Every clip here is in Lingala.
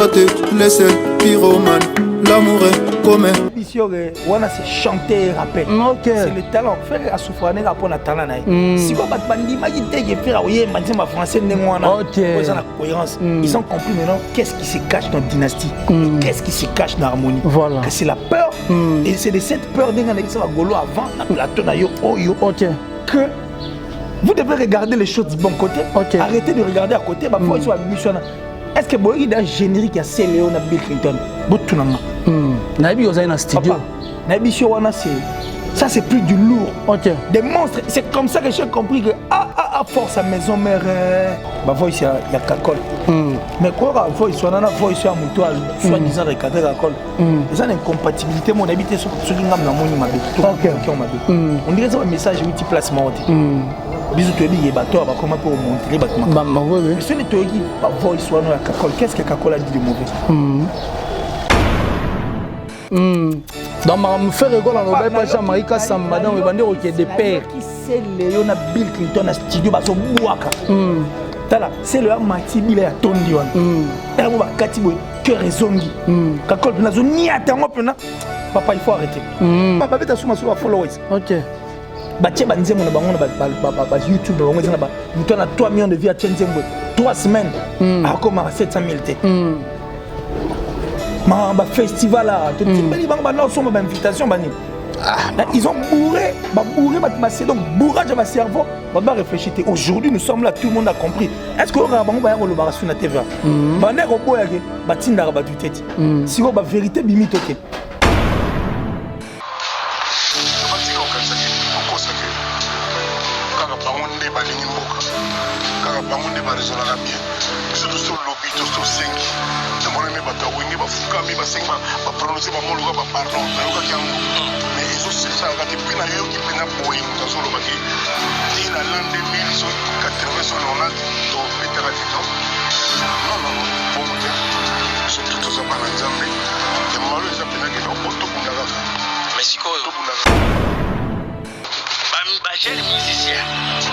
Toi t'es le seul pyromane. L'amour est commun. Wana c'est chanter et rapper. C'est le talent. Faire à souffrir n'est pas pour le talent. Si vous avez bandi magité qui fait oui maintenant ma français n'est moins là. La cohérence. Ils ont compris maintenant qu'est-ce qui se cache dans la dynastie. Qu'est-ce qui se cache dans l'harmonie. Voilà. Que c'est la peur. Et c'est de cette peur d'un gars qui va golo avant la plateau na yo oyo. Que vous devez regarder les choses du bon côté. Arrêtez de regarder à côté. Bah faut soit mission. Est-ce que vous avez un générique à Céléon à Bill Clinton? Nabi vous avez un studio. Nabi ça c'est plus du lourd. Des monstres. C'est comme ça que j'ai compris que force à maison mère. Bah voice il y a Kakol. Mais quoi voice soit nana voice à moto soit disant recadrer Kakol. C'est une incompatibilité mon habité sur ce qui ngam na moni mabe. On dirait ça un message multiplacement. Bisous tu dis bateau va comment pour montrer bâtiment. Mais ce n'est toi qui va voice soit na Kakol. Qu'est-ce que Kakol a dit de mauvais? Dans ma frère école on va pas jamais ka samba dans le bandé qui est de père qui c'est Léon à Bill Clinton à studio ba so buaka tala c'est le Matibi la tondi wana et mo ba katibo que rezongi Kakol na zo ni atango pena papa il faut arrêter papa beta suma so followers ba tie ba nzemo na bango ba YouTube bango zina ba muto na 3 millions de vues à Tchenzembo 3 semaines a comme 700 000 t ma festival là invitation ils ont bourré donc bourrage à ma cerveau va réfléchir aujourd'hui nous sommes là tout le monde a compris est-ce que on va le bar sur la TV baner robot ya batinda ba tuteti si on ba vérité bimito ke jeune musicien,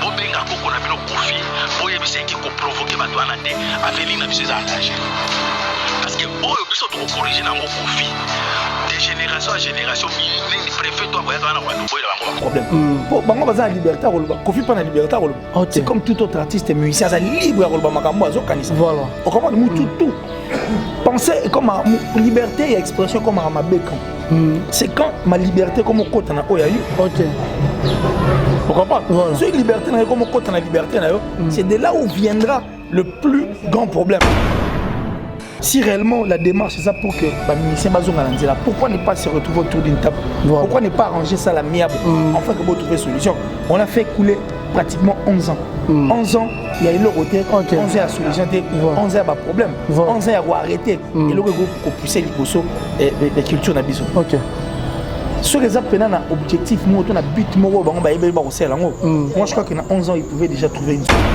Bobenga Koko na bino Kofi, Boye Biseki ko provoquer bato ana te, Aveline na biso za attaché. Parce que Boye biso to corriger na Kofi. De génération à génération, ni préfet toi voya na Boye la bango problème. Pour bango baza liberté à roloba, Kofi pas na liberté à roloba. C'est comme tout autre artiste musicien, ça libre à roloba makambo azo kanisa. Voilà. On comprend tout. Penser comme liberté et expression comme Ramabeka. C'est quand ma liberté comme côté na oyayu. Pourquoi pas? Cette liberté, c'est de là où viendra le plus grand problème. Si réellement la démarche c'est ça pour que pourquoi ne pas se retrouver autour d'une table? Pourquoi ne pas arranger ça à l'amiable afin que vous trouviez une solution? On a fait couler pratiquement 11 ans. 11 ans, il y a eu le côté, 11 ans il y a solution, 11 ans il y a problème, 11 ans il y a arrêté. Et le groupe pour pousser les cultures na biso. Sur les appels, on a objectif, on a but, moi je crois qu'en 11 ans, ils pouvaient déjà trouver une solution.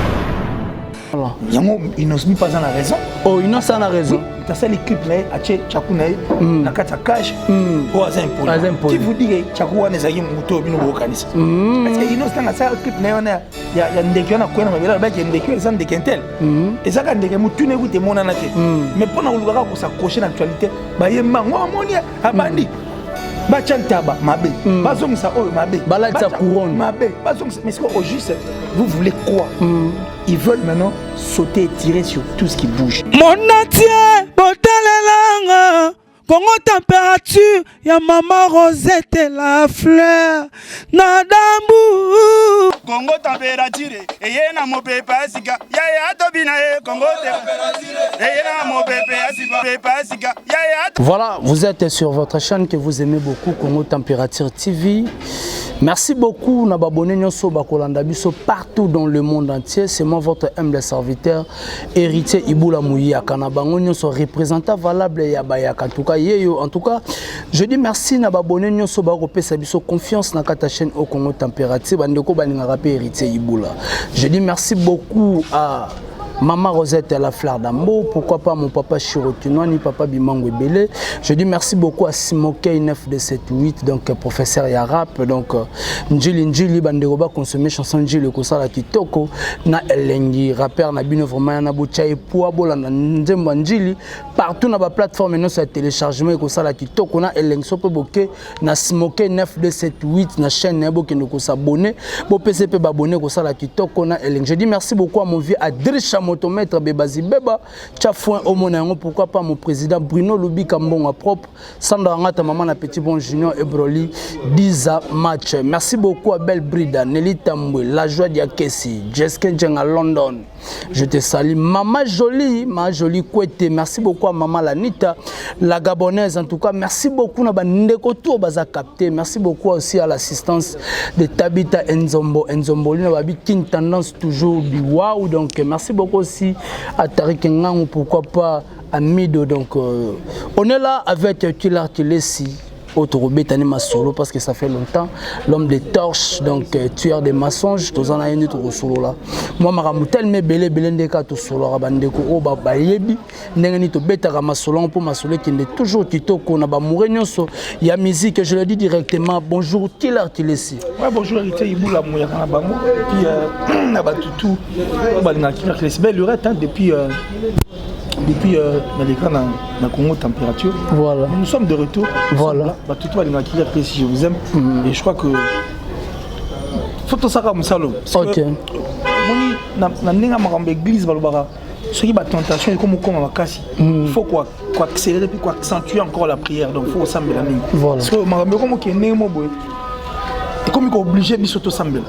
Ils n'osent pas en la raison. Oh, ils n'ont pas la raison. Tu as l'équipe, à Tchakouna, na kata cash, pour Azempol. Qui vous dit que Tchakouna n'est pas un moto, il n'y a pas de parce qu'ils n'ont pas ça, l'équipe, il y a un déclin à quoi, il y a un déclin, il y a un déquintel. Et ça, quand il tout n'est pas mon anaté. Mais pendant que vous s'accrochez dans l'actualité, il y a un manque à bandi. Bachantaba, mabe. Bazong sa oh mabe. Balatsa couronne. Mabe. Bazong mais c'est au juste vous voulez quoi? Ils veulent maintenant sauter et tirer sur tout ce qui bouge. Mon entier, botalelanga. Congo température, ya maman Rosette la fleur. Nadambu. Congo température, et yena mo pepe asika. Ya tobina e Congo température. Et yena mo pepe asika. Voilà, vous êtes sur votre chaîne que vous aimez beaucoup, Congo Température TV. Merci beaucoup, Nababone Nyoso Bakolanda Biso partout dans le monde entier. C'est moi votre humble serviteur, héritier Iboula Mouya Kanabango Nyoso, représentant valable Yabayaka. En tout cas, je dis merci Nababone Nyoso Baropé Sabiso, confiance dans ta chaîne au Congo Température. Bandeko Baningarape héritier Iboula. Je dis merci beaucoup à Maman Rosette à la fleur d'Ambo, pourquoi pas mon papa Chirotunwani, papa Bimango Ebele. Je dis merci beaucoup à Simoke 9278, donc professeur Yarap, donc Njili Banderoba consommer chanson Njili Kosala Kitoko, na Elengi, rappeur Nabino vraiment na Boucha et Pouabola na Nzembo Njili, partout na ba plateforme non ça téléchargement Kosala Kitoko na Elengi sope boke na Simoke 9278 na chaîne Nebo qui nous s'abonner, bo PCP abonner Kosala Kitoko na Elengi. Je dis merci beaucoup à mon vieux Adrisha Motomètre Bebazi Beba, Tchafouin Omonango, pourquoi pas mon président Bruno Lubi Kambonga propre, Sandra Ngata Maman na Petit Bon Junior et Broly, Diza Match. Merci beaucoup à Belle Brida, Nelly Tamboué, La Joie Diakesi, Jessica Djeng à London. Je te salue. Maman Jolie, ma jolie Kouete. Merci beaucoup à Maman Lanita, la Gabonaise en tout cas. Merci beaucoup à Ndeko Tour Baza capté. Merci beaucoup aussi à l'assistance de Tabita Nzombo. Nzombo, il a une tendance toujours du waouh. Donc merci beaucoup aussi à Tariq Ngang, pourquoi pas à Mido. Donc on est là avec Kilar Kilesi. Autorobétani Masolo parce que ça fait longtemps. L'homme des torches, donc tueur des mensonges, tous en a un autre solo là. Moi, Maramoutel, mais belé ndeka to solo rabandeko o ba yebi ndengani to beta Masolo pour Masolo qui est toujours kitoko na ba mourenyoso. Il y a musique, je le dis directement. Bonjour Tila Tilesi. Ouais, bonjour Rité Iboula Mouya na bango puis na ba tutu ba na Tilesi. Ben le reste depuis l'écran dans Congo température. Voilà. Nous sommes de retour. Voilà. Bah tout va si je vous aime. Et je crois que faut tout ça comme ça là. OK. Na ninga makambe église balobara. Ce qui va tentation et comme on casse. Il faut quoi accélérer puis quoi accentuer encore la prière. Donc faut sambler la ligne. Voilà. Parce que makambe comme qui est né mo boy. Et comme il est obligé de s'auto sambler.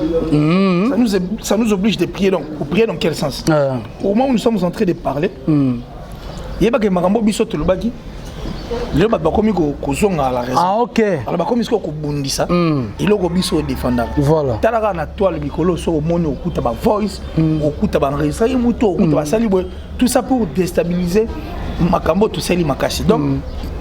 Ça nous oblige de prier donc. Pour prier dans quel sens? Au moment où nous sommes en train de parler. Il y a des gens qui sont en train de la raison. Ah, ok. Alors, comme ils sont bundisa, ils sont défendants. Voilà. Tala na toile bikolo so mono okuta ba voice, okuta ba enregistrer muto, okuta ba sali tout ça pour déstabiliser makambo tout sali makasi. Donc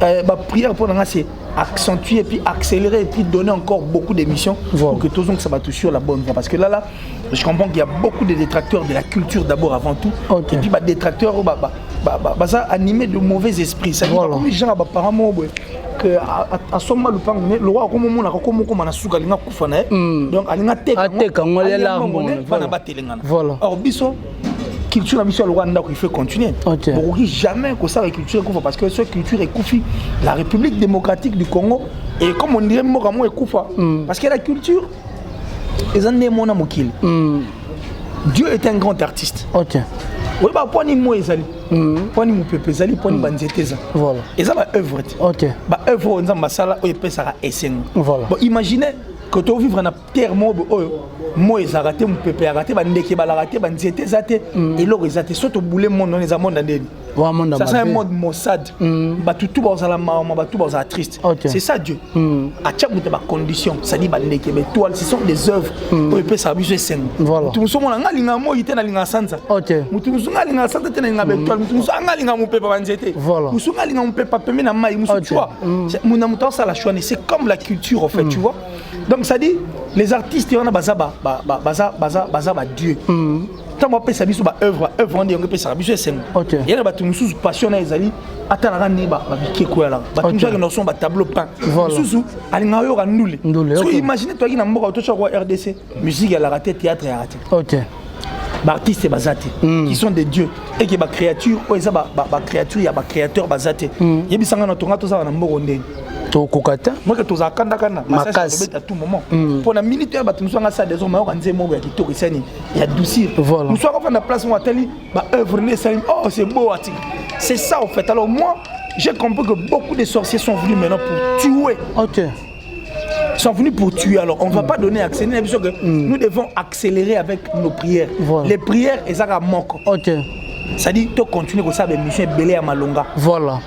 ba prière pour nga c'est accentuer et puis accélérer et puis donner encore beaucoup d'émissions pour que tous que ça va toucher sur la bonne voie parce que là je comprends qu'il y a beaucoup de détracteurs de la culture d'abord avant tout et puis détracteurs ça animé de mauvais esprits ça dit comme les gens apparemment que à son mal le roi comme on a comme na suka linga kufana donc alinga teka ngole la bana batelengana or biso culture la mission le Rwanda qu'il faut continuer. Bon, jamais que ça la culture est parce que cette culture est coufie la République démocratique du Congo et comme on dirait Moramo est koufa parce que la culture les années mon amokil. Dieu est un grand artiste. OK. Oui bah poni mo ezali. Poni mo pepe ezali poni banzeteza. Voilà. Et ça va œuvre. OK. Bah œuvre on masala o epesa essence. Voilà. Bon imaginez que tu vivre na terre mobo moi ils arrêté mon pépé arrêté bandeke balarate banzete zate et loro zate surtout boule monde dans les amondes ndeni ça c'est un monde Mossad batutu bazala mama batu bazala triste c'est ça Dieu a tchabuta ba condition ça dit bandeke mais toi ce sont des œuvres pour epé ça biso sen voilà tu muso mona ngalinga mo ite na linga sanza mutu muso ngalinga sanza te na linga betwal mutu muso ngalinga mo pépé banzete muso ngalinga mo pépé pemé na mai muso tu vois mon amour ça la choix c'est comme la culture en fait tu vois. Donc ça dit les artistes il y en a baza Dieu. Tant moi pesa biso ba œuvre on dit on pesa biso sen. Il y a ba tout sous passionné ezali atala ni ba bikeko ya la. Ba tout ça que ba tableau peint. Sous alinga yo ka ndule. So imaginez toi qui na mboka to chakwa RDC, musique ya la raté théâtre ya raté. OK. Ba artistes bazate qui sont des dieux et qui ba créature o eza ba créature ya ba créateur bazate. Yebisanga na tonga to ça na mboko ndeni. Kokata moi que tous à kanda à tout moment pour la militaire nous sommes ça des hommes organisés moi qui tout il y a doucir nous sommes en la place où ateli bah œuvre oh c'est beau c'est ça en fait alors moi j'ai compris que beaucoup de sorciers sont venus maintenant pour tuer. OK. Ils sont venus pour tuer alors on ne va pas donner accès nous devons accélérer avec nos prières les prières et ça manque. OK. Ça dit tu continues comme ça mais mission belé à Malonga. Voilà.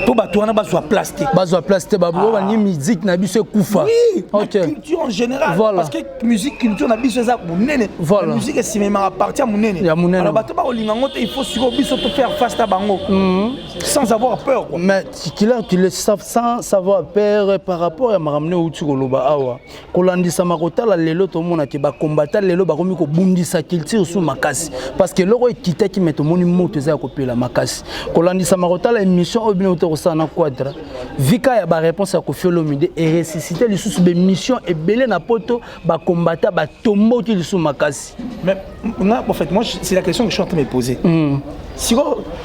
pour batouana bazwa plastique. Bazwa plastique babo bani musique na biso kufa. Oui. OK. La culture en général Voilà. parce que musique culture na biso ça munene. Voilà. La musique est cinéma appartient à munene. Ya munene. Alors bato ba olingango il faut sur biso te faire face à bango. Sans avoir peur quoi. Mais qu'il est sans savoir peur par rapport à maramne outu koloba awa. Kolandisa makotala lelo to mona ke ba combattre lelo ba komi ko bundisa culture sous makasi parce que loko ekita ki meto moni moto za ko pela makasi. Kolandisa makotala émission obino to na quadra. Vika ya ba réponse à Koffi Olomide et ressusciter les sous be mission et belé na poto ba combattre ba tombo ki sous makasi. Mais en fait moi c'est la question que je suis en train de me poser.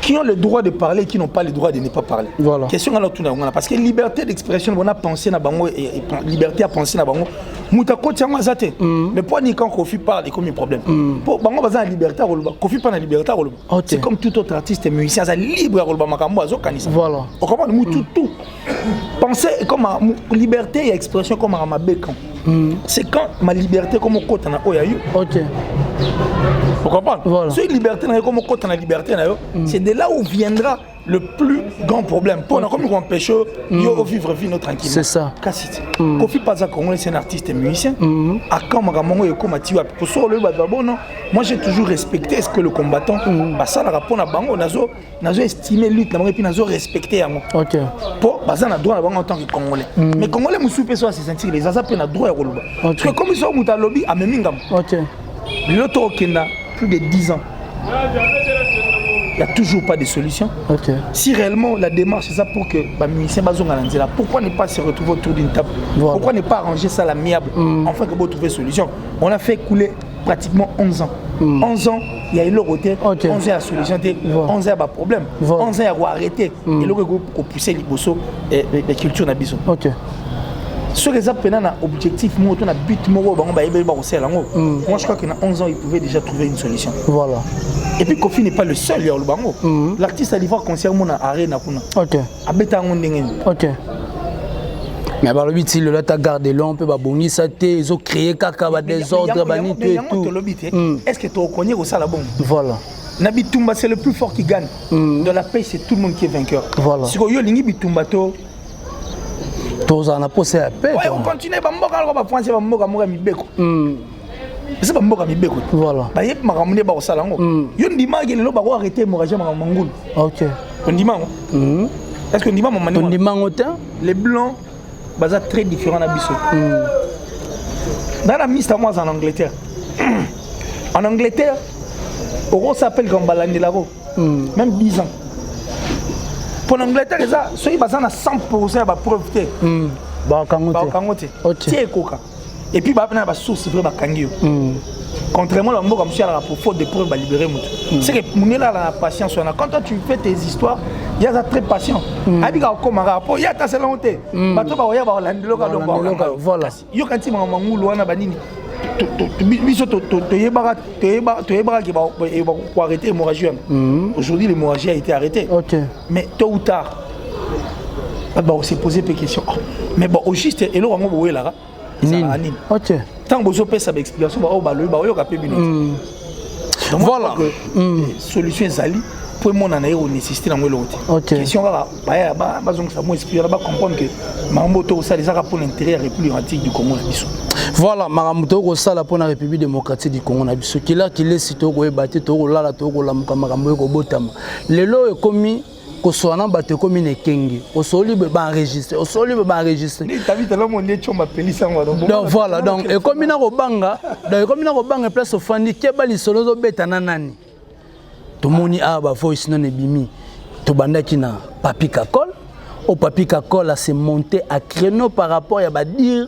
Qui ont le droit de parler et qui n'ont pas le droit de ne pas parler. Voilà. Question alors tout parce que liberté d'expression on a pensé na bango et liberté à penser na bango muta ko tianga zate. Mais pour ni quand Koffi parle comme un problème. Pour bango baza liberté à roloba Koffi pas na liberté à roloba. C'est comme tout autre artiste et musicien ça libre à roloba makambo azo kanisa. Voilà. On comprend tout. Penser comme liberté et expression comme à ma bécan. C'est quand ma liberté comme au côté na oyayu. OK. Vous comprenez? Voilà. Cette liberté, comme la liberté, c'est de là où viendra le plus grand problème. Pour nous, comme on empêche de vivre vie notre tranquille. C'est ça. Koffi Paza Congolais, c'est un artiste et musicien. À quand Magamongo et Komatiwa. Pour ça, moi j'ai toujours respecté ce que le combattant, ça n'a rapport à Bango, n'a estimé lutte, et puis n'a respecté. OK. Pour ça, n'a droit en tant que Congolais. Mais Congolais, nous peut se sentir les Azapes n'a droit à Roloba. Parce que comme ils sont au lobby à Memingam. OK. L'autre qui a plus de 10 ans. Il n'y a toujours pas de solution. Okay. Si réellement la démarche c'est ça pour que les musiciens bazonga, pourquoi ne pas se retrouver autour d'une table? Voilà. Pourquoi ne pas arranger ça à l'amiable afin que vous trouviez une solution? On a fait couler pratiquement 11 ans. 11 ans, il y a eu le retard. 11 ans, il y a la solution. 11 ans, il y a un problème. 11 ans, il y a arrêté. Et là, il pousser les bossos et la culture. OK. Ce que ça a un objectif, un but, moi je crois qu'en 11 ans, il pouvait déjà trouver une solution. Voilà. Et puis Koffi n'est pas le seul, l'artiste a dit voir concert mon arena. OK. OK. Mais alors le but il là ta garde là on peut pas bonir ça ils ont créé caca des ordres banni tout et tout. Est-ce que tu connais ça la bombe? Voilà. Nabi Tumba c'est le plus fort qui gagne. Dans la paix c'est tout le monde qui est vainqueur. Voilà. Si yo lingi Bitumba to tous en a posé la paix. Ouais, on continue ba mboka ko ba France ba mboka mboka mibeko. C'est pas mboka mibeko. Voilà. Ba yep makamune ba osala ngo. Yo ndima ngeli lo ba ko arrêter hémorragie makamangulu. OK. Ndima ngo. Est-ce que ndima mo mani? Ndima ngote les blancs baza très différents na biso. Dans la mise à moi en Angleterre. En Angleterre, on s'appelle comme Balandilaro. Même 10 ans. Pour l'Angleterre, ça, ils basent à 100% de preuve. Et puis, il y a des sources vraies. Contrairement à l'ambo comme si elle a pour faute de preuves à libérer. C'est que mon là la patience. Quand toi tu fais tes histoires, il y a très patient. Avec un comme un rapport, il y a ta salonté. Bateau va y avoir l'anglais. Voilà. Yo quand tu m'as mangou wana banini. Arrêter l'hémorragie. Aujourd'hui, l'hémorragie a été arrêtée. Mais tôt ou tard, on s'est posé des questions. Mais bon, au juste, et là, on va là. OK. Tant que vous avez cette explication, voilà. Solution Zali pour mon année au nécessité dans le OK. Question là, ça moi expliquer là comprendre que Mamoto ça les a pour l'intérêt république antique du Congo biso. Voilà, Mamoto ko sala pour la République démocratique du Congo na biso. Kila kile sito ko ebate to ko lala to ko lamuka makambo ko botama. Lelo e komi ko soana bate komi ne kengi. O soli be ba enregistrer, o soli be ba enregistrer. Ni tabi tellement mon nez chomba pelisa ngwa. Donc voilà, donc e komi na ko banga, donc e komi na ko banga place ofandi keba li solo zo beta na nani. Tomoni aba voice non ebimi. To bandaki na Papi Kakol. Au Papi Kakol a se monté à créneau par rapport à ba dire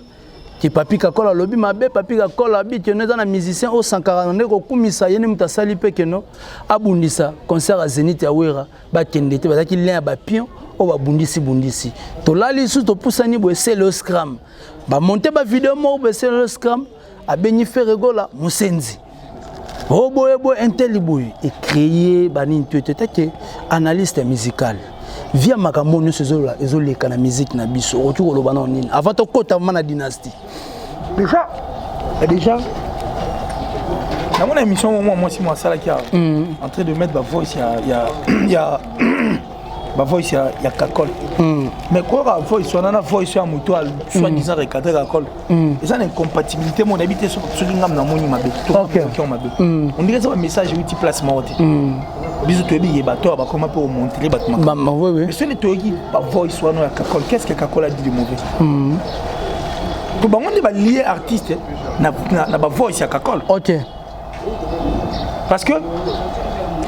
que Papi Kakol a lobby mabe Papi Kakol habite on est dans un musicien au 140 ko kumisa yene mutasali pe keno abundisa concert à Zénith ya Wera ba kendete ba ki lien ba pion o ba bundisi to lali sous to pusani bo c'est le scram ba monter ba vidéo mo bo c'est le scram a beni feregola musenzi o boye inteliboy et créer ba ni tuetete que analyste musical via makamoni sezola ezoleka na musique na biso otu koloba na nini avant to kota mana dynastie déjà dans mon émission moi si moi ça là qui en train de mettre ma voix il y a voice ya Kakol. Mais quoi voice on a voice ya moto soit disant recadrer Kakol. Et ça une incompatibilité mon habité sur ngam na moni mabe. On dirait ça un message oui place morte. Bisous to bi bato ba comment pour montrer bat ma. Mais ce n'est toki pas voice on ya Kakol. Qu'est-ce que Kakol a dit de mauvais? Pour ba on est lié artiste na ba voice ya Kakol. OK. Parce que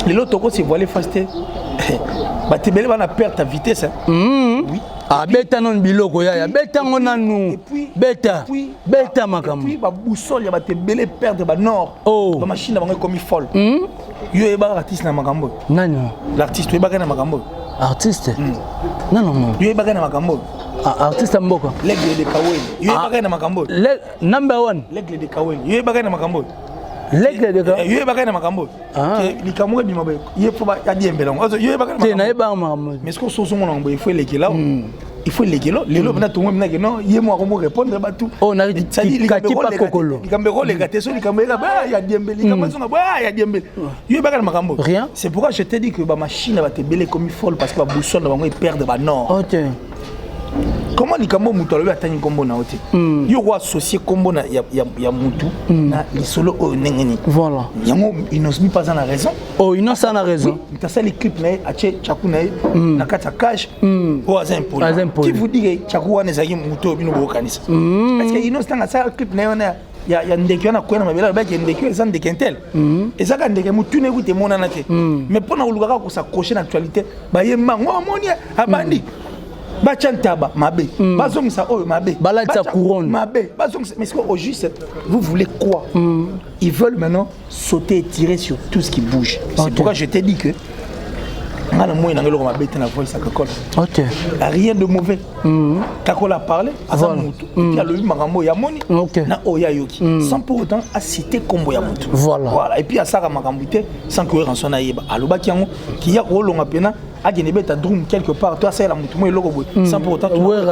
les autres c'est voilé fasté. Bah tu belle va perdre ta vitesse. Oui. Ah beta non biloko ya beta ngona nu. Beta makam. Puis ba boussole ya ba te belle perdre ba nord. Oh. La machine va comme folle. Yo e ba artiste na makambo. Nani? L'artiste e ba na makambo. Artiste? Non non. Yo e ba na makambo. Artiste mboko. L'aigle de Kawen. Yo e ba na makambo. Number 1. L'aigle de Kawen. Yo e ba na makambo. L'aigle de Kawen. Yo e ba na makambo. Li kamwe bi mabe. Yo faut ba ya diembela. Yo e ba na makambo. Na e ba makambo. Mais ce qu'on so mon ngbo il faut les là. Il faut les là. Les lots na to ngwe que non, yé moi comment répondre ba tout. Oh na kati pa kokolo. Li kambe le gâté so li kambe ba ya diembela. Li kambe so ba ya diembela. Yo e ba na makambo. Rien. C'est pourquoi je te dis que ma machine va te belé comme il folle parce que ba boussole va ngwe perdre ba nord. OK. Comment les kambo muto le atani kombo na ote yo wa associer kombo na ya mutu na les solo o nengeni voilà yango inosmi pas en la raison oh inos en a raison tu sais les clips na ache chaku na kata cash o azempo qui vous dit que chaku wana zaki muto bino bo kanisa parce que inos tanga ça clip na yona ya ndeki na kwena mabela ba ke ndeki eza ndeki intel ezaka ndeki mutu ne gute mona na te mais pona uluka ko s'accrocher na actualité ba yemba ngo moni abandi Bachantaba, Mabé. Bazong ça, oh, Mabé. Balatsa couronne. Mabé. Bazong, mais au juste, vous voulez quoi? Ils veulent maintenant sauter et tirer sur tout ce qui bouge. C'est pourquoi je t'ai dit que. OK. Rien de mauvais. Kakol a parlé, il a le Marambo Yamoni, na Oya Yoki, sans pour autant à citer Kombo Yamoto. Voilà. Et puis à Sarah Marambouté, sans que rançon aïeba. Aloba Kiango, qui a rolon à pena, à Genebet à Drum quelque part, toi c'est la moutou, et logo, sans pour autant.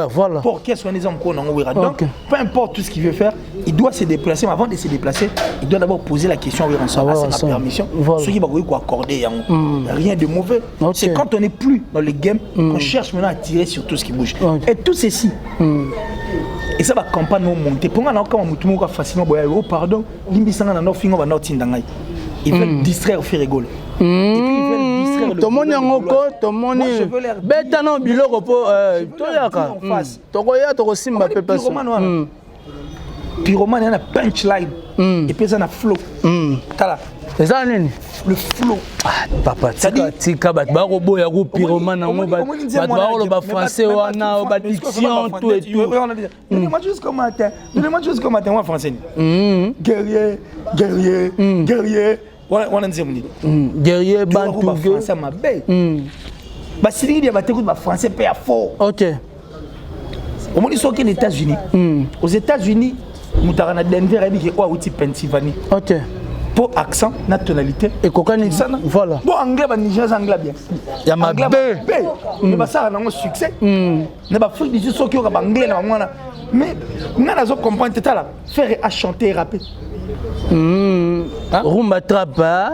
Voilà. Pour qu'elle soit des hommes qu'on a. Donc, peu importe tout ce qu'il veut faire, il doit se déplacer. Mais avant de se déplacer, il doit d'abord poser la question à rançon, c'est la permission. Ceux qui vont accorder Yango. Rien de mauvais. C'est quand on n'est plus dans le game qu'on cherche maintenant à tirer sur tout ce qui bouge. Et tout ceci, et ça va campagne monter. Pour moi, quand on a facilement, oh pardon, ils veulent distraire, faire rigoler. Et puis ils veulent distraire le monde tout le monde bêta non biloko po toyaka tokoya tokosimba pepe so pyromane yana punchline et puis ça na flow tala eza nini le flow papa tika bat ba robo ya go pyromane ngo bat ba lo français wana ba diction tout et tout moi juste comme matin moi français guerrier on a dit guerrier bantu français ma belle ba silingi dia bateku ba français pe à fort. OK. Au moins ils sont aux États-Unis. Aux États-Unis, mutarana Denver et bi quoi outil Pennsylvanie. OK. Pour accent, nationalité et kokani voilà. Bon anglais ba Niger anglais bien. Ya ma bé. Mais ba ça na un succès. Ne ba Afrique du Sud so ki ba anglais na mwana. Mais ngana zo comprendre tata là, faire à chanter et rapper. Rumba trapa.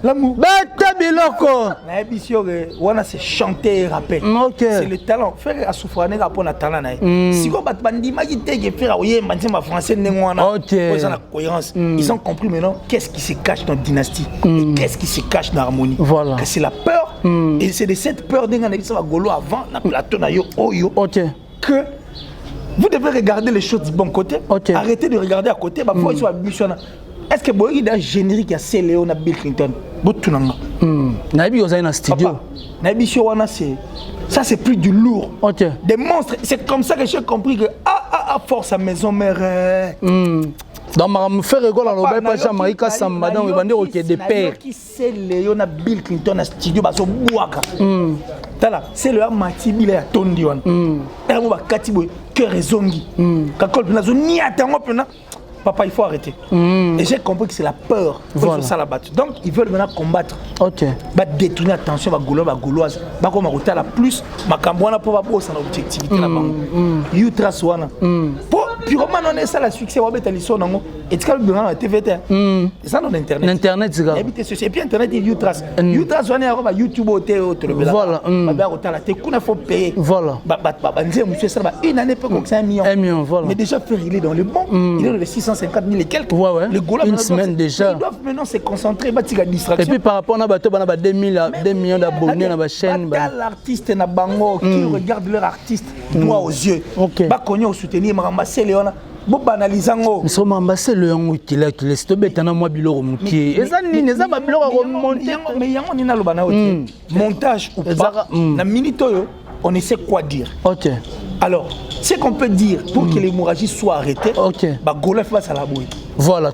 L'amour. Bata biloko. Na ebisio wana c'est chanter et rapper. OK. C'est le talent. Faire à souffrir na pour na talent na. Si ko bat bandi magi te ke faire oyemba ntima français ndengwana. OK. Pour la cohérence. Ils ont compris maintenant qu'est-ce qui se cache dans dynastie et qu'est-ce qui se cache dans harmonie. Voilà. Que c'est la peur et c'est de cette peur d'engana bisa golo avant na plateau na yo oyo. OK. Que vous devez regarder les choses du bon côté. Okay. Arrêtez de regarder à côté. Est-ce que vous avez un générique qui a scellé on a Bill Clinton? Nabi vous avez un studio. Nabi ça c'est plus du lourd. OK. Des monstres. C'est comme ça que j'ai compris que force à maison mère. Dans ma faire rigole à l'obé pas jamais ka samba dans le bandé OK de père. Qui scellé on a Bill Clinton à studio ba so buaka. Tala, c'est le Matibi la tondi wan. Et on va katibo que rezongi. Kakol na zo ni atango pena. Papa, il faut arrêter. Et j'ai compris que c'est la peur. Voilà. Ça la battre. Donc, ils veulent maintenant combattre. OK. Bah détourner l'attention, bah gauloise. Bah comme on la plus, ma cambouana pour pas bosser dans l'objectivité là-bas. Utras wana. Pour Pyromane on est ça la succès on bet aliso nango et tu calme dans la TVT ça non internet internet c'est et puis internet il YouTube on est YouTube au voilà ba ba la te kuna faut payer voilà ba nzé monsieur ça une année peut comme ça 1 million voilà mais déjà faire il est dans le bon il est dans les 650 000 et quelques le goal une semaine déjà ils doivent maintenant se concentrer ba tika distraction et puis par rapport na bato bana ba 2 millions d'abonnés na ba chaîne ba l'artiste na bango qui regarde leur artiste droit aux yeux ba konyo soutenir maramba Léona, bon banalisant. Nous sommes ambassadeurs le yango qu'il est to betana moi biloko mukie. Eza nini eza ba biloko remonter mais yango ni na lobana montage ou pas na minute oyo on essaie quoi dire. OK. Alors, ce qu'on peut dire pour que l'hémorragie soit arrêtée, ba golf va ça la bouille. Voilà.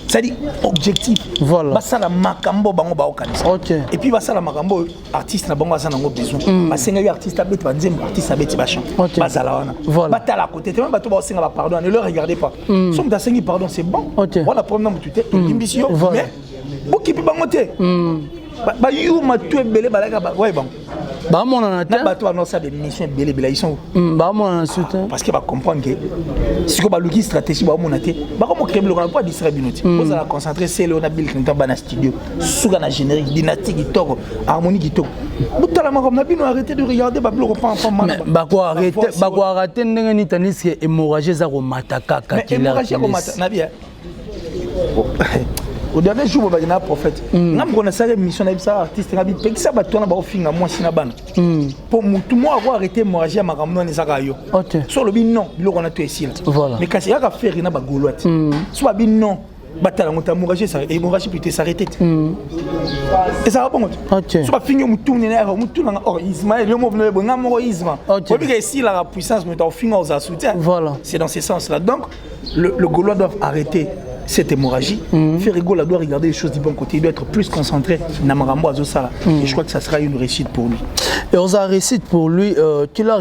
C'est-à-dire objectif. Voilà. Ba ça la makambo bango ba okanisa. OK. Et puis ba ça la makambo artiste na bango ça nango besoin. Ba senga artiste abet ba nzembo artiste abet ba chant. Ba ça la wana. Ba ta la côté même ba to ba senga ba pardon ne le regardez pas. Somme da sengi pardon c'est bon. Voilà problème tu t'es imbécile mais boki pi bango te. Ba yu ma tu belé ba la ba ouais bon. Bah mon en attend. Ba to annonce des missions belé ils sont. Bah mon en soutien. Parce que ba comprendre que si ko ba logi stratégie ba mon até ba ko mo créer le pas distraire binoti. Vous allez concentrer c'est le on a Bill Clinton ba na studio. Souga na générique dynastique toko harmonie qui toko. Butala ma comme na bino arrêter de regarder ba bloko pas enfant man. Ba ko arrêter ndenge ni tanisi hémorragie za ko mataka ka killer. Hémorragie ko mataka na bien. Au dernier jour, je suis un prophète. Je suis une mission d'artiste. Je suis un artiste. Pour tout le monde, arrêter de manger ma caméra. Sur le bin, non, on a tout ici. Mais quand il y a faire, il y a des gauloises. Soit bin, non. Batala monta mourager ça et mourager peut s'arrêter et ça va bon soit finir mu tourner or Ismaël le mot venait bon Isma oui que ici la puissance mais au finir aux soutien voilà c'est dans ce sens là donc le Gaulois doit arrêter cette hémorragie faire rigoler doit regarder les choses du bon côté il doit être plus concentré na marambo azosala et je crois que ça sera une réussite pour lui et on a réussite pour lui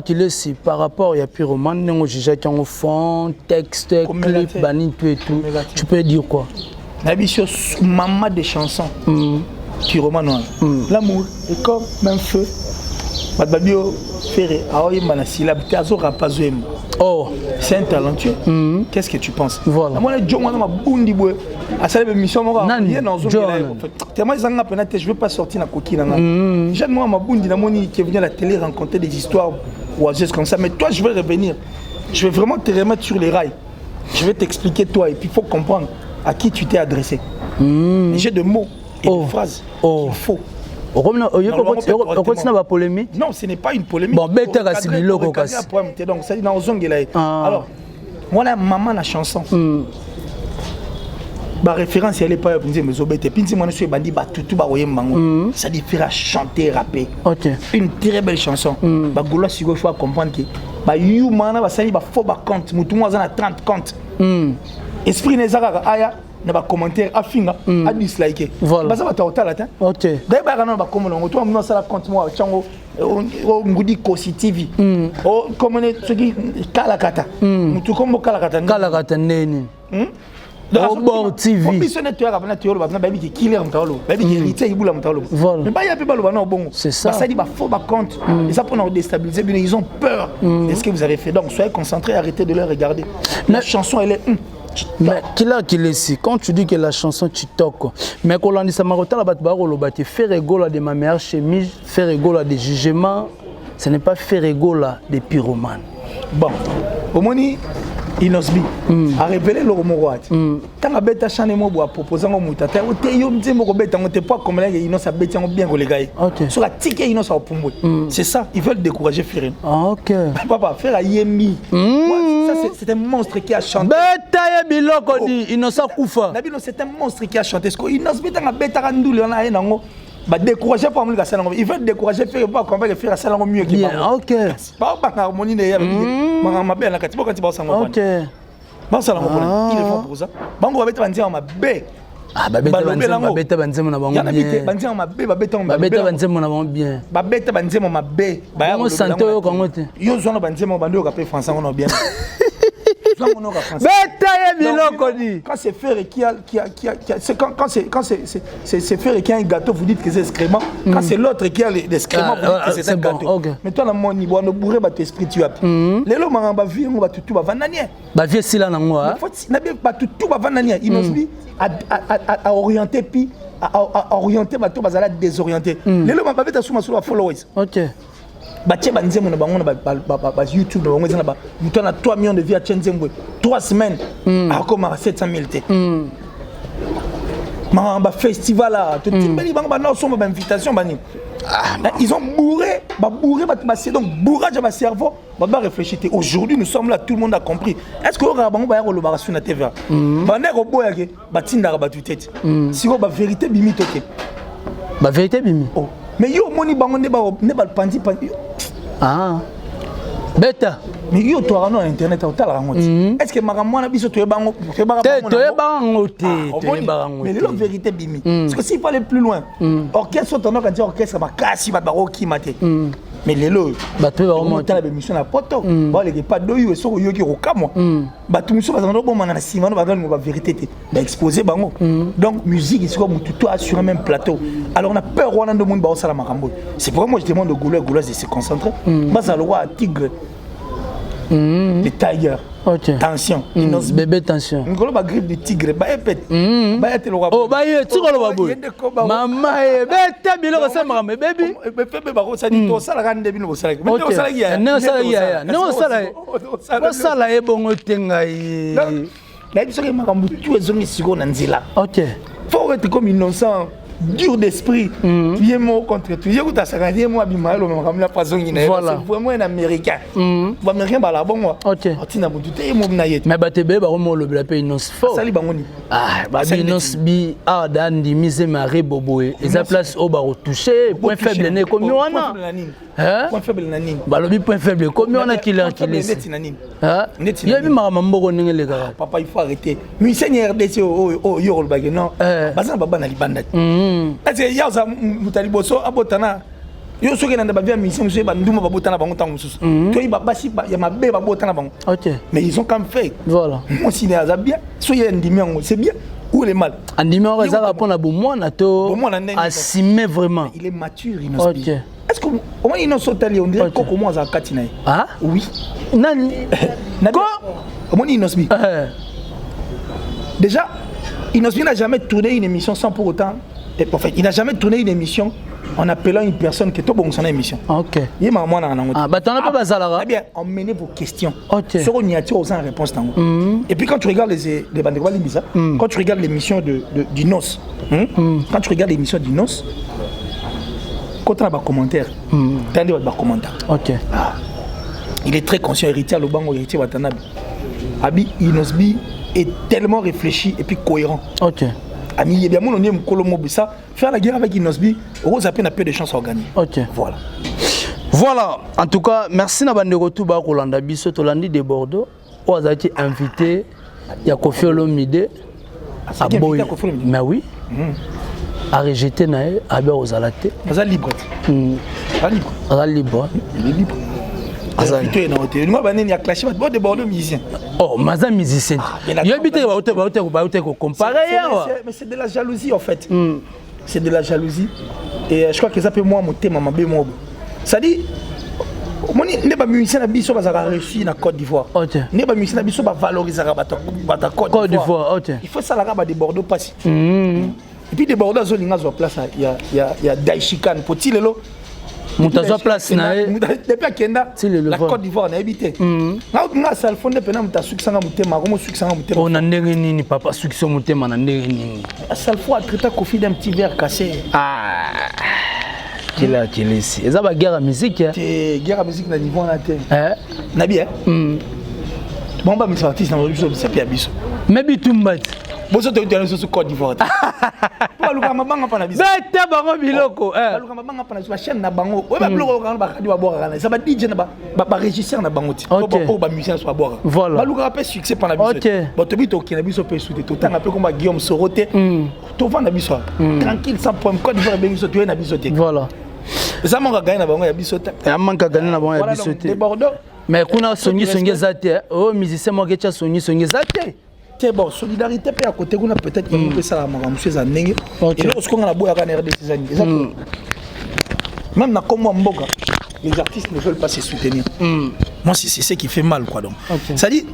qu'il est si par rapport il y a Pyromane non juge qui en fond texte clip banni tout et tout tu peux dire quoi la vision maman des chansons Pyromane l'amour est comme un feu Babio Ferré aoye mana syllabe tazo rapazoem oh c'est un talentueux qu'est-ce que tu penses voilà moi le jongo na mabundi boy asala mission mo rien dans zone tellement zanga penate je veux pas sortir na coquille na j'aime moi mabundi na moni qui vient à la télé raconter des histoires ou juste comme ça mais toi je veux revenir je vais vraiment te remettre sur les rails je vais t'expliquer toi et puis il faut comprendre à qui tu t'es adressé j'ai de mots et de phrases qu'il faut. Polémique. Non, ce n'est pas une polémique. Bon, donc, ça dit dans alors, moi, la maman, la chanson. Ma référence, elle est pas mais obété. Pinti moi, je suis bandit, tout ça dit faire chanter, rapper. Une très belle chanson. Bah, Goula, si vous faut comprendre que bah, you mana, bah, ça dit, bah, faut bah, compte. Moutou, moi, j'en ai 30 comptes. Esprit Nezara, aya. Na ba commentaire afinga a dislike voilà baza bata otala ta OK dai ba kana ba komo longo to amno sala compte moi chango ngudi Kosi TV o komone soki kala kata mutu kombo kala kata neni bon TV biso ne toya kana toyo ba na baby ki killer mtalo baby ki rite ibula mtalo mais ba ya pe ba lo ba na bongo c'est ça ça dit ba faut ba compte et ça pour nous déstabiliser ils ont peur de ce que vous avez fait donc soyez concentrés arrêtez de les regarder la chanson elle est mais qu'il est ici quand tu dis que la chanson TikTok mais quand on dit ça marota la batte baro lobati faire rigolo de ma meilleure chemise faire rigolo des jugements ce n'est pas faire rigolo des pyromanes bon au moni Inosbi a révélé le Romoroat tant à bête chané mo boa proposant au mutata o te yo mzembo ko bête on te pas comme là Inos a bête bien ko les gars sur la tique Inos a pombo c'est ça ils veulent décourager Ferrin OK papa faire à Yemi ça c'est un monstre qui a chanté bête ya biloko di Inos a kufa Nabino c'est un monstre qui a chanté ce ko Inos bête nga bête randule on a nango ba décourager pas moi ça ils veulent décourager faire pas qu'on va faire ça mieux que moi OK pas harmonie ne ya ma bien la katibo quand tu vas ça OK ba ça il est fort pour ça bango ba bête banzia ma bé ah ba bête banzema na bango bien ya banzia ma bé ba bête banzema na bango bien ba bête banzema ma bé ba ya santo yo kango te yo zona banzema bando ka pe français on bien Quand c'est Ferré qui a c'est Ferré qui a un gâteau, vous dites que c'est excrément. Quand c'est l'autre qui a l'excrément, vous dites que c'est un gâteau. Mais toi, mon niveau, on bourré votre esprit, tu as. Les lots, on va vivre, on va tout vananier. Bah, viens si là, non, hein. Tout va vananier. Il nous dit à orienter, puis à orienter, tout va désorienter. Les lots, on va mettre sur ma followers. Ok. Batie banzembo na bango na YouTube na bango ezana ba muto na 3 millions de vues à Tchenzembo 3 semaines akoma 700 000 te ba festival là tout beli bango ba na somba ba invitation bani ils ont bourré ba c'est donc bourrage ba cerveau ba réfléchir. Aujourd'hui nous sommes là, tout le monde a compris. Est-ce que on bango ba lo ba sur na TV ba ne ko boya ke ba tinda ba tutete si ko ba vérité bimi toke ba vérité bimi mais yo moni bango ne ba pandi ah beta mais yo to rano internet au tala rango est-ce que makamwa na biso to bango te mais la vérité bimi parce que s'il fallait plus loin orchestre ton quand dire orchestre ba kasi ba ki mate mais lelo ba to ba monter la émission na poto ba les pas doyo so yo ki rokamwa ba tout muso ba zando bon na simano ba donne ba vérité te ba exposer bango donc musique c'est comme tout sur un même plateau alors on a peur on a de monde ba osala makambo c'est pourquoi moi je demande de Goulet de se concentrer ba ça le roi tigre les tigers tension bébé tension ngolo ba grippe de tigre ba epet ba ete le roi oh ba ye tiko lo babo mama e beta biloko sa makambe baby bébé ba ko sa ni to sala kan debi no sala mais no sala ya no sala e bongo tenga yi la biso ke makambo tu ezongi siko na nzela ok faut être comme innocent dur d'esprit bien moi contre tout j'ai goûté ça quand moi bimalo comme la façon c'est vraiment un américain américain ba la bon moi ok tina bon tout est moi na yet mais ba tebe ba mo le pe innocent fort sali bangoni ah ba innocent bi ah dan di mise mari boboé et sa place au ba retoucher point faible né comme wana hein point faible na nini ba lobi point faible comme wana qui laisse hein il bi mama mboko ngele ka papa il faut arrêter musicien RDC yo yo le bagé non bazana baba na libanda est-ce que yaza mutali boso abotana yo soki na ba via mission monsieur ba nduma ba botana bango tango mususu to yi ba basi ba ya mabe ba botana bango OK mais ils ont quand même fait voilà moi si na bien so y a ndimi ngo c'est bien ou le mal ndimi ngo za répondre à bomwana to assumer vraiment il est mature innocent OK est-ce que au moins innocent tali on dirait que comment ça katina ah oui nani ko au moins innocent déjà innocent n'a jamais tourné une émission sans pour autant. En fait, il n'a jamais tourné une émission en appelant une personne qui est au bon son émission. Ok. Il m'a moi ah bah t'en as pas basalara. Eh bien, emmenez vos questions. Ok. Sur on y a aux réponse tango. Et puis quand tu regardes les bandes bizarres, quand tu regardes l'émission du NOS, quand tu regardes l'émission du NOS, quand on a des commentaires, tu as des commentaires. Ok. Ah. Il est très conscient, héritier à l'Obango, héritier Watanabe. Abi Inosbi est tellement réfléchi et puis cohérent. Ok. Ami, il y a bien mon nom Colomo ça faire la guerre avec Inosbi, Rose a peine à peu de chances à gagner. OK. Voilà. Voilà, en tout cas, merci na bande retour ba Rolanda biso Tolandi de Bordeaux. On a été invité, il y a Kofi Olomide à Boy. Mais oui. À rejeter nae à be ozalate. Aza libre. Libre. Aza libre. Il est libre. Aza libre. Moi banene ya clash ba de Bordeaux musicien. Oh, maza musicien. Il habite ba comparer. Mais c'est de la jalousie en fait. C'est de la jalousie et je crois que ça peut moi monter maman be moi. Ça dit moni ne ba musicien na biso ba za réussi na Côte d'Ivoire. OK. Ne ba musicien na biso ba valoriser ba Côte d'Ivoire. OK. Il faut ça la ba de Bordeaux passer. Et puis de Bordeaux zolinga zo place il y a Daishikan petit lelo Moutazo place na depuis akenda la Côte d'Ivoire na habité. Na salfon de pena muta suksanga mutema comme suksanga mutema. On a ndenge nini papa suksanga mutema na ndenge nini. Salfo a traité Kofi d'un petit verre cassé. Ah. Kila kilisi. Eza ba guerre à musique. C'est guerre à musique na niveau na te. Na bien. Bon ba mes artistes na biso c'est bien biso. Mais bitumbat. Boso te utana sur Côte d'Ivoire. Ba luka mabanga pa na biso. Beta bango biloko. Ba luka mabanga pa na biso chaîne na bango. O ba bloko ka ba radio ba boka na. Ça ba DJ na ba régisseur na bango ti. O ba musicien so boka. Ba luka pa succès pa na biso. Ba to bito ki na biso pe soute to tanga pe comme Guillaume Soroté. To va na biso. Tranquille sans problème Côte d'Ivoire be biso to na biso te. Voilà. Ça manka gagner na bango ya biso te. Ya manka gagner na bango ya biso te. De Bordeaux Mais kuna songi zate, oh musicien moi que songi zate. C'est bon, solidarité peut à côté qu'on a peut-être qu'on peut ça la monsieur ça n'engue. Et lorsqu'on a la boîte à la RDC ces années. Même dans comme Mboga, les artistes ne veulent pas se soutenir. Moi c'est ce qui fait mal quoi donc. Ça dit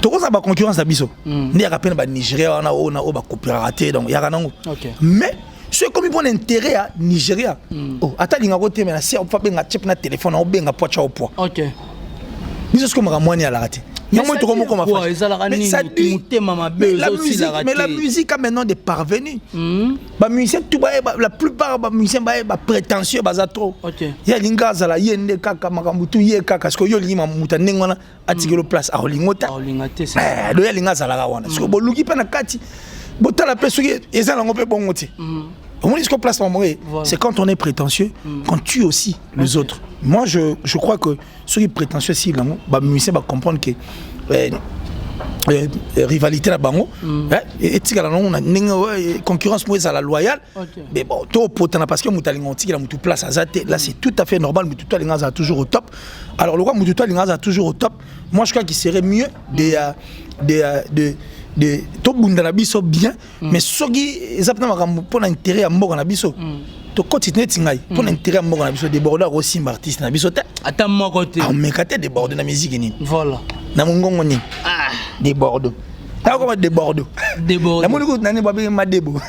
tout ça ba concurrence d'abisso. Ni à peine ba Nigeria on a ba coopérater donc y a ranango. Mais ceux comme ils ont intérêt à Nigeria. Oh, attends linga côté mais si on fa benga chip na téléphone on benga pocha au poids. OK. Biso ce comme ramoni à la raté. Mais la musique a maintenant des parvenus. La musique, la plupart des musiciens sont prétentieux. Il y a des gens qui sont parce que les gens qui ont place à Holingota. Il y a des gens c'est quand on est prétentieux, qu'on tue aussi les autres. Moi, je crois que ceux qui sont prétentieux, si les musiciens vont comprendre que rivalité là bango et concurrence moi à la loyale mais bon tout potent parce que mutalinga tika mutu place azate là c'est tout à fait normal mais tout alinga a toujours au top. Alors le roi mutu alinga a toujours au top. Moi je crois qu'il serait mieux de tout bunda na biso bien mais soki ezapna makambo pour l'intérêt à mboka na biso to continuer tingai pour l'intérêt à mboka na biso déborder aussi artiste na biso te ata mo côté on mekate déborder na musique ni voilà na mongongo ni déborder ta comment déborder la moniko nani ba ma debo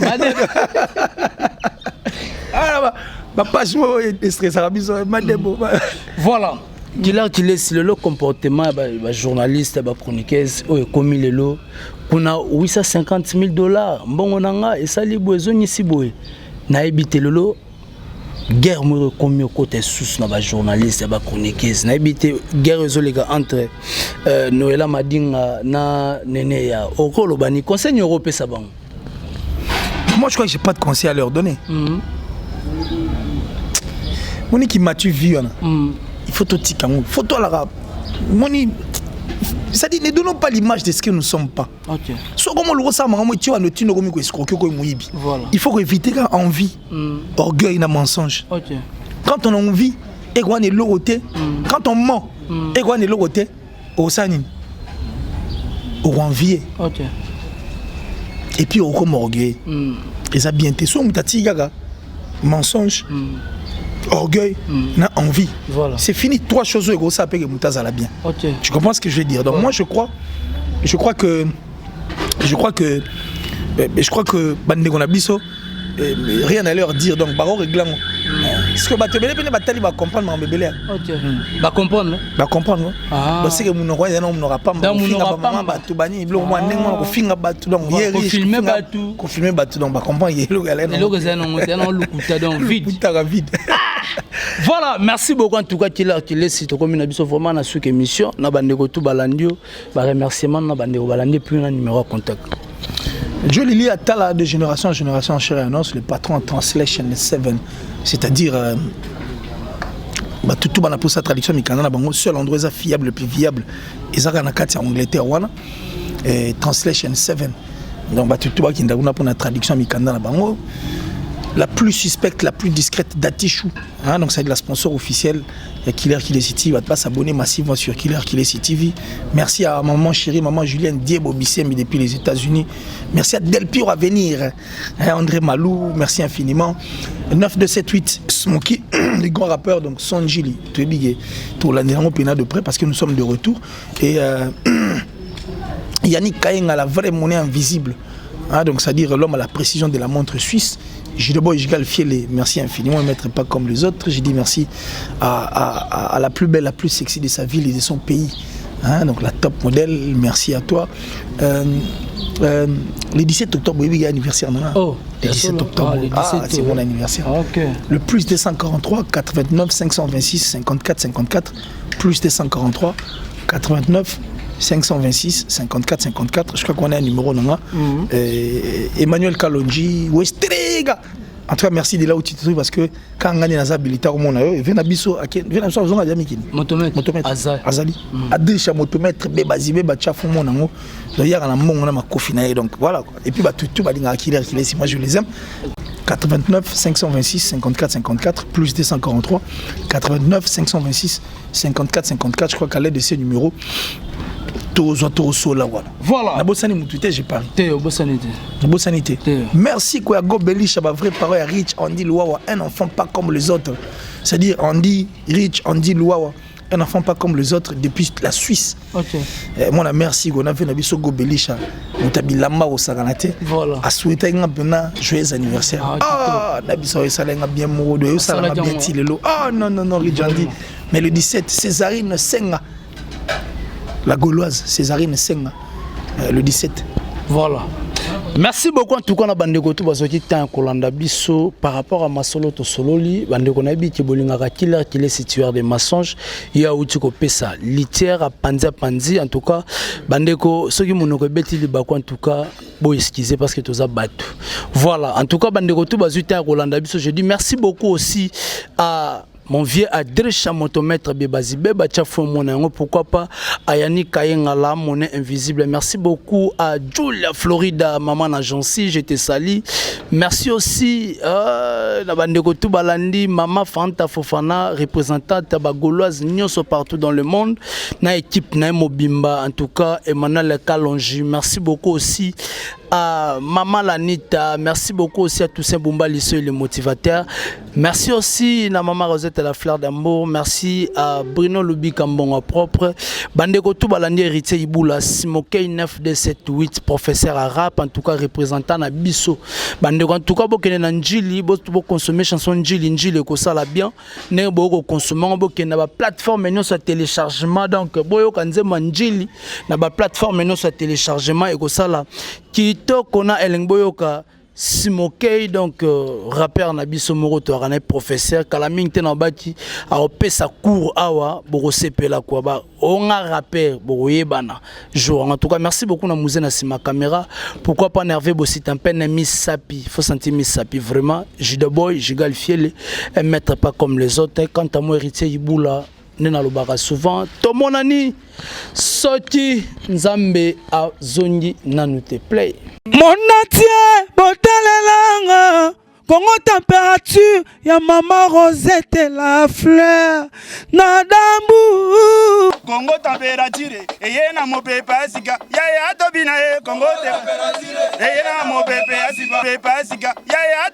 ah ba pas moi stress à biso ma debo voilà. Tu laisses le comportement des journalistes, des chroniqueurs, comme le lot, qu'on a $850,000. Bon, on a et ça les besoins ici boy. Na évité le lot. Guerre me comme côté sous na journalistes, des chroniqueurs. Na évité guerre les gars entre Noëlla Madinga na Neneya. Au colo bani conseil européen ça bon. Moi je crois que j'ai pas de conseil à leur donner. Mon qui m'a-tu vu il faut tout tika, faut tout la moni. Ça dit ne donnons pas l'image de ce que nous sommes pas. OK. So comme le ressent moi tu as le tino comme escroquer comme moyibi. Voilà. Il faut éviter quand envie, orgueil na mensonge. OK. Quand on a envie et qu'on est l'autre, quand on ment et qu'on est l'autre, au sanine. Au envier. OK. Et puis au comme orgueil. Et ça bien te so mutati gaga mensonge. Orgueil, envie. Voilà. C'est fini. Trois choses que ça peut que bien. Okay. Tu comprends ce que je veux dire? Donc moi je crois que Bandegonabiso rien à leur dire donc baro réglant. Parce que batebele pene batali va comprendre mon bébé. OK. Va comprendre. Va comprendre. Parce que mon roi on n'aura pas maman batu bani blo moi ndenge ko finga batu donc hier filmer batu. Ko filmer batu donc va comprendre yelo galena. Yelo gazana on lukuta donc vide. Voilà, merci beaucoup en tout cas qu'il laisse tout comme une abisso vraiment na sous émission na bandeko tout balandio ba remerciement na bandeko balandio puis un numéro de contact. Je lis à Tala de génération en génération chez Annonce le patron en Translation 7 c'est-à-dire tout bana pour sa traduction mikana na bango seul endroit fiable le plus viable ezaka na kati en Angleterre wana Translation 7 donc tout ba kinda kuna pour la traduction mikana na bango la plus suspecte, la plus discrète d'Atichou. Donc c'est la sponsor officielle. Il y a Killer Kill City. Il va pas s'abonner massivement sur Killer Kill City TV. Merci à maman chérie, maman Julienne Diebo Bissemi depuis les États-Unis. Merci à Del Piro à venir. André Malou, merci infiniment. 9278 Smokey, les grands rappeurs, donc Sonjili, tout est bigué. Tout l'année de près parce que nous sommes de retour. Et Yannick Kayenga, la vraie monnaie invisible. Donc c'est-à-dire l'homme à la précision de la montre suisse. J'ai d'abord Fielé, merci infiniment, ne pas comme les autres. J'ai dit merci à la plus belle, la plus sexy de sa ville et de son pays. Donc la top modèle, merci à toi. Le 17 octobre, il y a anniversaire. Oh, le 17 octobre, c'est mon anniversaire. Okay. Le plus 243 89 526 54 54, plus 243 89 526 54 54, je crois qu'on a un numéro là. Emmanuel Kalonji, Westrega. En tout cas, merci de là où tu te trouves parce que quand on a des habilités au monde, vient à Bisso, vient à Bisso, on a des amis. Motomètre. Azali. Adécha motomètre, Bébazi, Bébacha, Foumonango. D'ailleurs, on a mon on a ma cofinaille, donc voilà. Et puis, tout va dire à qui moi je les aime. 89 526 54 54 plus 243 89 526 54 54. Je crois qu'à l'aide de ces numéros, voilà. La bonne sanité, j'ai parlé. Bonne sanité. Merci quoi, Go Belich, ma vraie parole Rich, on dit Louawa, un enfant pas comme les autres. C'est-à-dire, on dit Rich, on dit Louawa, un enfant pas comme les autres depuis la Suisse. Ok. Moi, la merci, on a fait Nabiso Go Belich, on t'a mis l'amba au Saganate. Voilà. À souhaiter un joyeux anniversaire. Ah, Nabiso, ça l'a bien mouru, ça l'a bien tiré. Ah, non, Rich, on dit. Mais le 17, Césarine Senga. La Gauloise, Césarine Senga, le 17. Voilà. Merci beaucoup en tout cas na bandeko to bazoki tan kolanda biso par rapport à masolo to sololi bandeko na bi ki bolingaka killer qui est situé des mensonges ya uti ko pesa litière à panzi en tout cas bandeko soki monoko beti libako en tout cas bo excuser parce que toza batu. Voilà, en tout cas bandeko to bazoki tan kolanda biso, je dis merci beaucoup aussi à mon vieux Adresha motomètre Bebazi Beba Tchafou Monango, pourquoi pas Ayani Kayengala, monnaie invisible. Merci beaucoup à Julia Florida, maman Agency, j'étais sali. Merci aussi à Bandeko Toubalandi, maman Fanta Fofana, représentante bagoloise Nyoso partout dans le monde. Na équipe na Mobimba, en tout cas, Emmanuel Kalonji. Merci beaucoup aussi à Maman Lanita, merci beaucoup aussi à Toussaint Boumba Lisso et les motivateurs. Merci aussi à Maman Rosette et la fleur d'amour. Merci à Bruno Lubi Kambonga propre. Bandeko Toubalandi héritier Iboula, Simokei 9278, professeur arabe, en tout cas représentant na Bisso. Bandeko en tout cas, bokene na Njili, bo consommer chanson Njili ko sala bien. Ne bo consommer bokene na ba plateforme non sur téléchargement, donc boyo kanze Njili na ba plateforme non sur téléchargement et ko sala Kito kona elengboyoka Simokei donc rappeur na biso moroto arane professeur kalaming te na baki a opesa cours awa boko sepela kwa ba onga rappeur boko yebana jour en tout cas merci beaucoup na musée na sima caméra pourquoi pas nerveux bo site un peine Miss Sapi faut sentir Miss Sapi vraiment Jude Boy Jigal Fiele un maître pas comme les autres quant à moi héritier Iboula nena lobaka souvent to monani Soti Nzambe a zongi nanute play. Mon atier, botalelanga, Congo température, ya maman Rosette et la fleur, nadambu. Congo température, et na mo pepa sika, ya tobina Congo température, et na mo pepa sika, ya